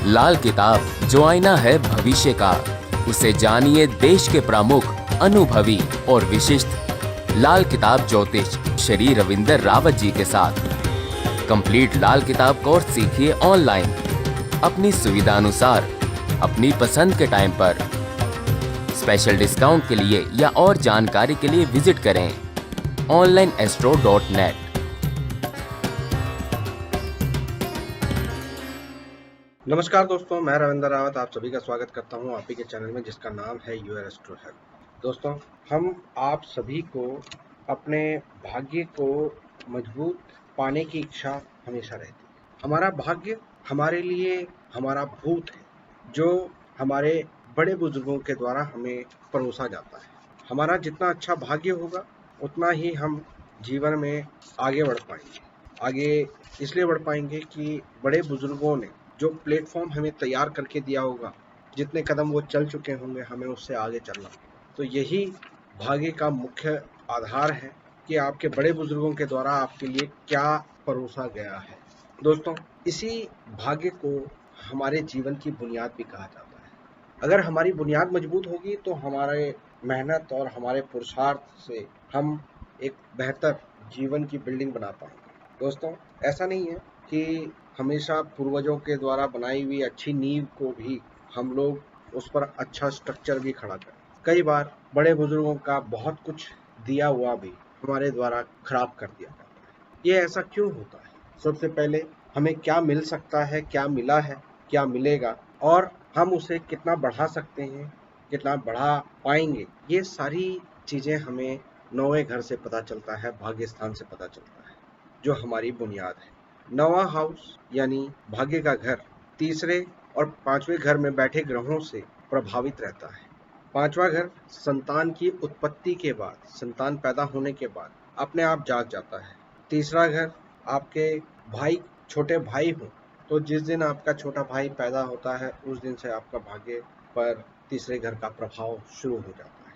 लाल किताब जो आईना है भविष्य का, उसे जानिए देश के प्रमुख अनुभवी और विशिष्ट लाल किताब ज्योतिष श्री रविंदर रावत जी के साथ। कंप्लीट लाल किताब कोर्स सीखिए ऑनलाइन अपनी सुविधा अनुसार अपनी पसंद के टाइम पर। स्पेशल डिस्काउंट के लिए या और जानकारी के लिए विजिट करें onlineastro.net। नमस्कार दोस्तों, मैं रविंदर रावत आप सभी का स्वागत करता हूं आप ही के चैनल में जिसका नाम है यूर एस्ट्रो हेल्थ। दोस्तों, हम आप सभी को अपने भाग्य को मजबूत पाने की इच्छा हमेशा रहती है। हमारा भाग्य हमारे लिए हमारा भूत है, जो हमारे बड़े बुजुर्गों के द्वारा हमें परोसा जाता है। हमारा जितना अच्छा भाग्य होगा उतना ही हम जीवन में आगे बढ़ पाएंगे। आगे इसलिए बढ़ पाएंगे कि बड़े बुजुर्गों ने जो प्लेटफॉर्म हमें तैयार करके दिया होगा, जितने कदम वो चल चुके होंगे, हमें उससे आगे चलना। तो यही भाग्य का मुख्य आधार है कि आपके बड़े बुजुर्गों के द्वारा आपके लिए क्या परोसा गया है। दोस्तों, इसी भाग्य को हमारे जीवन की बुनियाद भी कहा जाता है। अगर हमारी बुनियाद मजबूत होगी तो हमारे मेहनत और हमारे पुरुषार्थ से हम एक बेहतर जीवन की बिल्डिंग बना पाएंगे। दोस्तों, ऐसा नहीं है कि हमेशा पूर्वजों के द्वारा बनाई हुई अच्छी नींव को भी हम लोग उस पर अच्छा स्ट्रक्चर भी खड़ा करें। कई बार बड़े बुजुर्गों का बहुत कुछ दिया हुआ भी हमारे द्वारा खराब कर दिया जाता है। ये ऐसा क्यों होता है? सबसे पहले हमें क्या मिल सकता है, क्या मिला है, क्या मिलेगा और हम उसे कितना बढ़ा सकते हैं, कितना बढ़ा पाएंगे, ये सारी चीजें हमें नौवे घर से पता चलता है, भाग्य स्थान से पता चलता है, जो हमारी बुनियाद है। नवा हाउस यानी भाग्य का घर तीसरे और पांचवें घर में बैठे ग्रहों से प्रभावित रहता है। पांचवा घर संतान की उत्पत्ति के बाद, संतान पैदा होने के बाद अपने आप जाग जाता है। तीसरा घर आपके भाई, छोटे भाई हो तो जिस दिन आपका छोटा भाई पैदा होता है उस दिन से आपका भाग्य पर तीसरे घर का प्रभाव शुरू हो जाता है।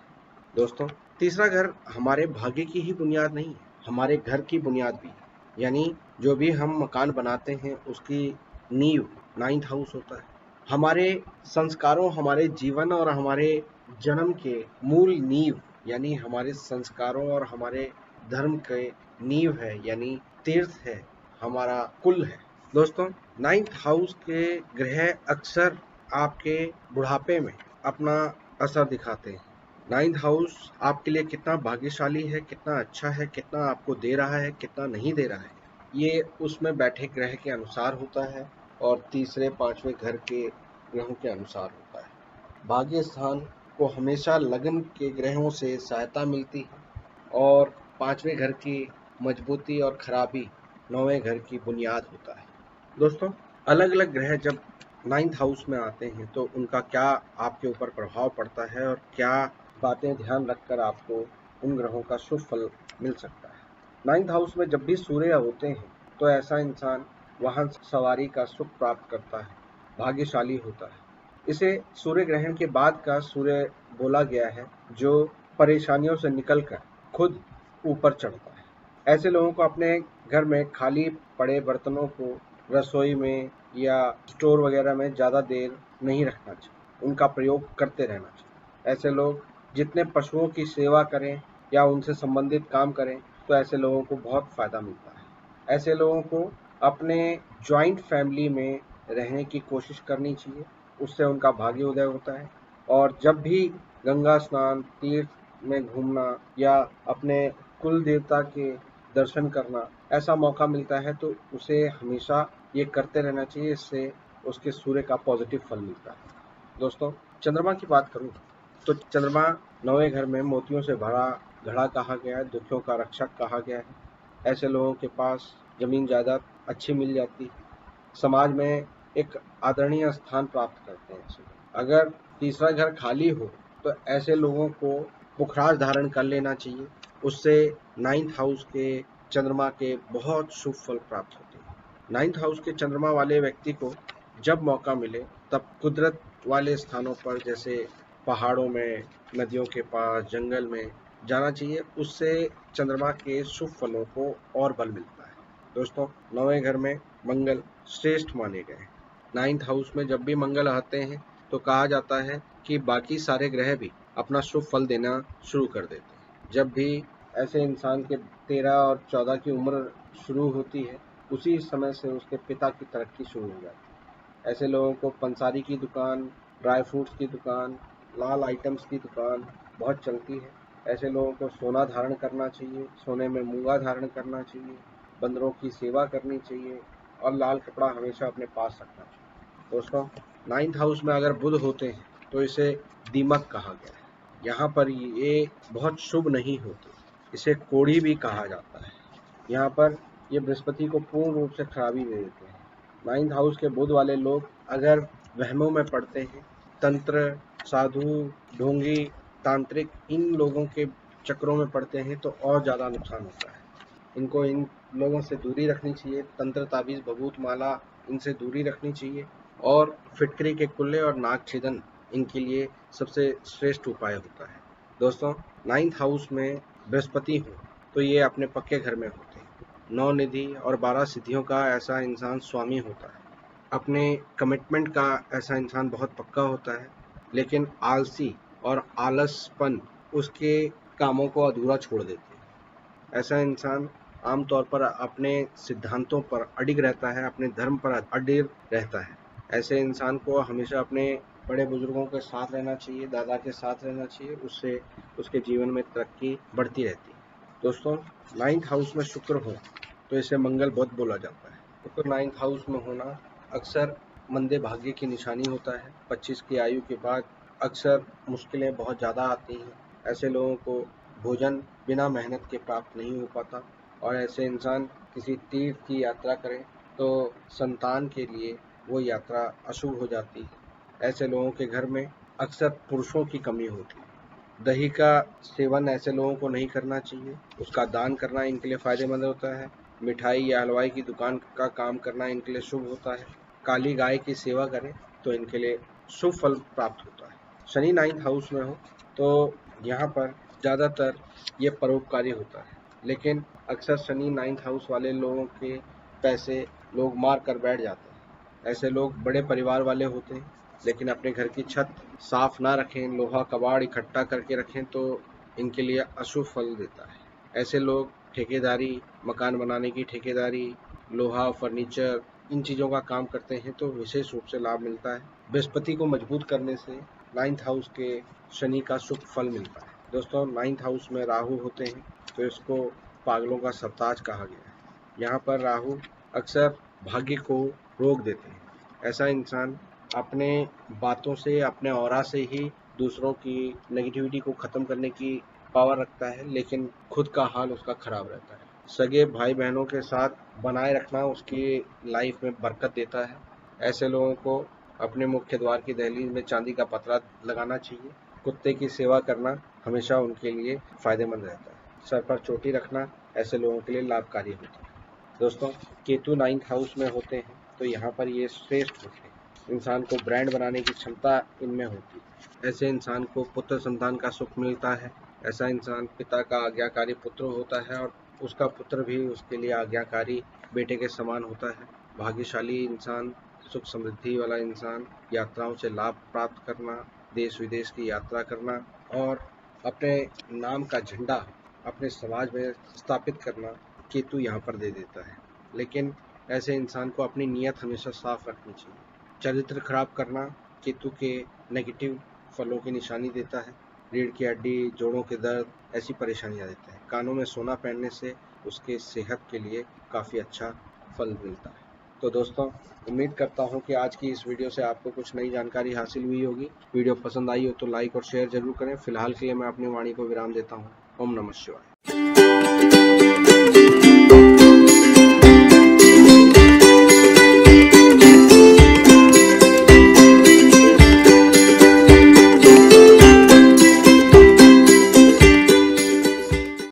दोस्तों, तीसरा घर हमारे भाग्य की ही बुनियाद नहीं है, हमारे घर की बुनियाद भी है। यानी जो भी हम मकान बनाते हैं उसकी नींव नाइन्थ हाउस होता है। हमारे संस्कारों, हमारे जीवन और हमारे जन्म के मूल नींव यानी हमारे संस्कारों और हमारे धर्म के नींव है, यानी तीर्थ है, हमारा कुल है। दोस्तों, नाइन्थ हाउस के ग्रह अक्सर आपके बुढ़ापे में अपना असर दिखाते हैं। नाइन्थ हाउस आपके लिए कितना भाग्यशाली है, कितना अच्छा है, कितना आपको दे रहा है, कितना नहीं दे रहा है, ये उसमें बैठे ग्रह के अनुसार होता है और तीसरे पांचवें घर के ग्रहों के अनुसार होता है। भाग्य स्थान को हमेशा लगन के ग्रहों से सहायता मिलती है और पांचवें घर की मजबूती और खराबी नौवें घर की बुनियाद होता है। दोस्तों, अलग अलग ग्रह जब नाइन्थ हाउस में आते हैं तो उनका क्या आपके ऊपर प्रभाव पड़ता है और क्या बातें ध्यान रखकर आपको उन ग्रहों का शुभ फल मिल सकता है। नाइन्थ हाउस में जब भी सूर्य होते हैं तो ऐसा इंसान वाहन सवारी का सुख प्राप्त करता है, भाग्यशाली होता है। इसे सूर्य ग्रहण के बाद का सूर्य बोला गया है, जो परेशानियों से निकलकर खुद ऊपर चढ़ता है। ऐसे लोगों को अपने घर में खाली पड़े बर्तनों को रसोई में या स्टोर वगैरह में ज़्यादा देर नहीं रखना चाहिए, उनका प्रयोग करते रहना चाहिए। ऐसे लोग जितने पशुओं की सेवा करें या उनसे संबंधित काम करें तो ऐसे लोगों को बहुत फ़ायदा मिलता है। ऐसे लोगों को अपने जॉइंट फैमिली में रहने की कोशिश करनी चाहिए, उससे उनका भाग्य उदय होता है। और जब भी गंगा स्नान, तीर्थ में घूमना या अपने कुल देवता के दर्शन करना ऐसा मौका मिलता है तो उसे हमेशा ये करते रहना चाहिए, इससे उसके सूर्य का पॉजिटिव फल मिलता है। दोस्तों, चंद्रमा की बात करूं तो चंद्रमा नौवें घर में मोतियों से भरा घड़ा कहा गया है, दुखियों का रक्षक कहा गया है। ऐसे लोगों के पास जमीन जायदाद अच्छी मिल जाती है, समाज में एक आदरणीय स्थान प्राप्त करते हैं ऐसे लोग। अगर तीसरा घर खाली हो तो ऐसे लोगों को पुखराज धारण कर लेना चाहिए, उससे नाइन्थ हाउस के चंद्रमा के बहुत शुभ फल प्राप्त होते हैं। नाइन्थ हाउस के चंद्रमा वाले व्यक्ति को जब मौका मिले तब कुदरत वाले स्थानों पर जैसे पहाड़ों में, नदियों के पास, जंगल में जाना चाहिए, उससे चंद्रमा के शुभ फलों को और बल मिलता है। दोस्तों, नौवें घर में मंगल श्रेष्ठ माने गए हैं। 9th हाउस में जब भी मंगल आते हैं तो कहा जाता है कि बाकी सारे ग्रह भी अपना शुभ फल देना शुरू कर देते हैं। जब भी ऐसे इंसान के 13 और 14 की उम्र शुरू होती है, उसी समय से उसके पिता की तरक्की शुरू हो जाती है। ऐसे लोगों को पंसारी की दुकान, ड्राई फ्रूट्स की दुकान, लाल आइटम्स की दुकान बहुत चलती है। ऐसे लोगों को सोना धारण करना चाहिए, सोने में मूंगा धारण करना चाहिए, बंदरों की सेवा करनी चाहिए और लाल कपड़ा हमेशा अपने पास रखना चाहिए। दोस्तों, 9th हाउस में अगर बुध होते हैं तो इसे दीमक कहा गया है। यहाँ पर ये बहुत शुभ नहीं होते, इसे कोढ़ी भी कहा जाता है। यहाँ पर ये बृहस्पति को पूर्ण रूप से खराबी दे देते हैं। 9th हाउस के बुध वाले लोग अगर वहमों में पड़ते हैं, तंत्र, साधु, ढोंगी, तांत्रिक, इन लोगों के चक्रों में पड़ते हैं तो और ज़्यादा नुकसान होता है। इनको इन लोगों से दूरी रखनी चाहिए। तंत्र, ताबीज़, भभूत माला, इनसे दूरी रखनी चाहिए और फिटकरी के कुल्ले और नाग छेदन इनके लिए सबसे श्रेष्ठ उपाय होता है। दोस्तों, 9th हाउस में बृहस्पति हो तो ये अपने पक्के घर में होते हैं। 9 निधि और 12 सिद्धियों का ऐसा इंसान स्वामी होता है। अपने कमिटमेंट का ऐसा इंसान बहुत पक्का होता है, लेकिन आलसी और आलसपन उसके कामों को अधूरा छोड़ देते हैं। ऐसा इंसान आमतौर पर अपने सिद्धांतों पर अडिग रहता है, अपने धर्म पर अडिग रहता है। ऐसे इंसान को हमेशा अपने बड़े बुजुर्गों के साथ रहना चाहिए, दादा के साथ रहना चाहिए, उससे उसके जीवन में तरक्की बढ़ती रहती है। दोस्तों, 9th हाउस में शुक्र हो तो इसे मंगल बुध बोला जाता है। शुक्र 9th हाउस में होना अक्सर मंदे भाग्य की निशानी होता है। 25 की आयु के बाद अक्सर मुश्किलें बहुत ज़्यादा आती हैं। ऐसे लोगों को भोजन बिना मेहनत के प्राप्त नहीं हो पाता और ऐसे इंसान किसी तीर्थ की यात्रा करें तो संतान के लिए वो यात्रा अशुभ हो जाती है। ऐसे लोगों के घर में अक्सर पुरुषों की कमी होती है। दही का सेवन ऐसे लोगों को नहीं करना चाहिए, उसका दान करना इनके लिए फ़ायदेमंद होता है। मिठाई या हलवाई की दुकान का काम करना इनके लिए शुभ होता है। काली गाय की सेवा करें तो इनके लिए शुभ फल प्राप्त होता है। शनि 9th हाउस में हो तो यहाँ पर ज़्यादातर ये परोपकारी होता है, लेकिन अक्सर शनि 9th हाउस वाले लोगों के पैसे लोग मार कर बैठ जाते हैं। ऐसे लोग बड़े परिवार वाले होते हैं, लेकिन अपने घर की छत साफ ना रखें, लोहा कबाड़ इकट्ठा करके रखें तो इनके लिए अशुभ फल देता है। ऐसे लोग ठेकेदारी, मकान बनाने की ठेकेदारी, लोहा, फर्नीचर, इन चीज़ों का काम करते हैं तो विशेष रूप से लाभ मिलता है। बृहस्पति को मजबूत करने से 9th हाउस के शनि का शुभ फल मिलता है। दोस्तों, 9th हाउस में राहु होते हैं तो इसको पागलों का सरताज कहा गया है। यहाँ पर राहु अक्सर भाग्य को रोक देते हैं। ऐसा इंसान अपने बातों से, अपने ऑरा से ही दूसरों की नेगेटिविटी को ख़त्म करने की पावर रखता है, लेकिन खुद का हाल उसका ख़राब रहता है। सगे भाई बहनों के साथ बनाए रखना उसकी लाइफ में बरकत देता है। ऐसे लोगों को अपने मुख्य द्वार की दहलीज में चांदी का पतरा लगाना चाहिए। कुत्ते की सेवा करना हमेशा उनके लिए फ़ायदेमंद रहता है। सर पर चोटी रखना ऐसे लोगों के लिए लाभकारी होता है। दोस्तों, केतु 9th हाउस में होते हैं तो यहाँ पर ये श्रेष्ठ होते हैं। इंसान को ब्रांड बनाने की क्षमता इनमें होती है। ऐसे इंसान को पुत्र संतान का सुख मिलता है। ऐसा इंसान पिता का आज्ञाकारी पुत्र होता है और उसका पुत्र भी उसके लिए आज्ञाकारी बेटे के समान होता है। भाग्यशाली इंसान, सुख समृद्धि वाला इंसान, यात्राओं से लाभ प्राप्त करना, देश विदेश की यात्रा करना और अपने नाम का झंडा अपने समाज में स्थापित करना केतु यहाँ पर दे देता है। लेकिन ऐसे इंसान को अपनी नीयत हमेशा साफ रखनी चाहिए। चरित्र खराब करना केतु के नेगेटिव फलों की निशानी देता है। रीढ़ की हड्डी, जोड़ों के दर्द, ऐसी परेशानियां देता है। कानों में सोना पहनने से उसके सेहत के लिए काफ़ी अच्छा फल मिलता है। तो दोस्तों, उम्मीद करता हूं कि आज की इस वीडियो से आपको कुछ नई जानकारी हासिल हुई होगी। वीडियो पसंद आई हो तो लाइक और शेयर जरूर करें। फिलहाल के लिए मैं अपनी वाणी को विराम देता हूँ। ओम नमः शिवाय।